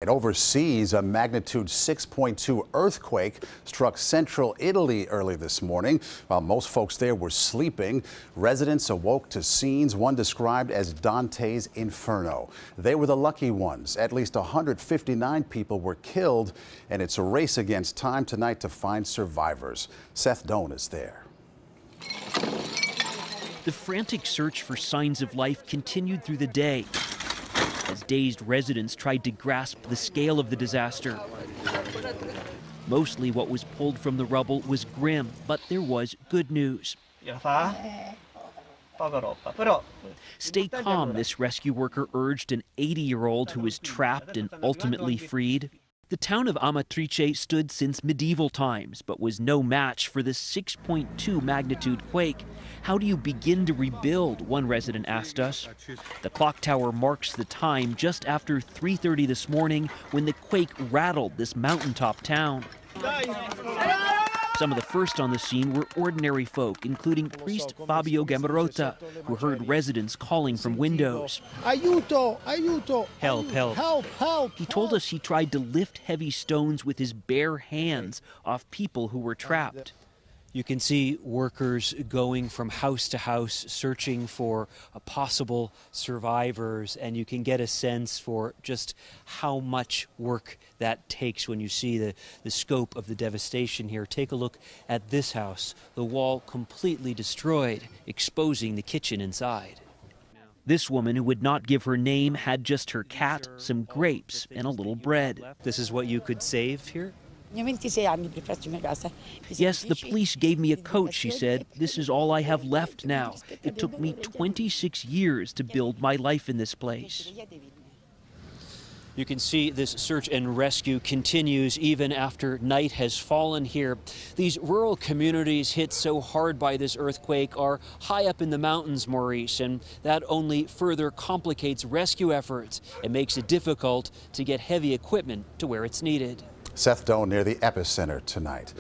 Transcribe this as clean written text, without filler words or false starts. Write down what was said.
Overseas, a magnitude 6.2 earthquake struck central Italy early this morning. While most folks there were sleeping, residents awoke to scenes one described as Dante's Inferno. They were the lucky ones. At least 159 people were killed, and it's a race against time tonight to find survivors. Seth Doane is there. The frantic search for signs of life continued through the day as dazed residents tried to grasp the scale of the disaster. Mostly what was pulled from the rubble was grim, but there was good news. Stay calm, this rescue worker urged an 80-year-old who was trapped and ultimately freed. The town of Amatrice stood since medieval times, but was no match for the 6.2 magnitude quake. How do you begin to rebuild, one resident asked us. The clock tower marks the time just after 3:30 this morning when the quake rattled this mountaintop town. Some of the first on the scene were ordinary folk, including priest Fabio Gambarota, who heard residents calling from windows. Aiuto, aiuto, help, help, help, help. He told us he tried to lift heavy stones with his bare hands off people who were trapped. You can see workers going from house to house searching for possible survivors, and you can get a sense for just how much work that takes when you see the scope of the devastation here. Take a look at this house, the wall completely destroyed, exposing the kitchen inside. This woman, who would not give her name, had just her cat, some grapes, and a little bread. This is what you could save here? Yes, the police gave me a coat, she said. This is all I have left now. It took me 26 years to build my life in this place. You can see this search and rescue continues even after night has fallen here. These rural communities hit so hard by this earthquake are high up in the mountains, Maurice, and that only further complicates rescue efforts. It makes it difficult to get heavy equipment to where it's needed. Seth Doane near the epicenter tonight.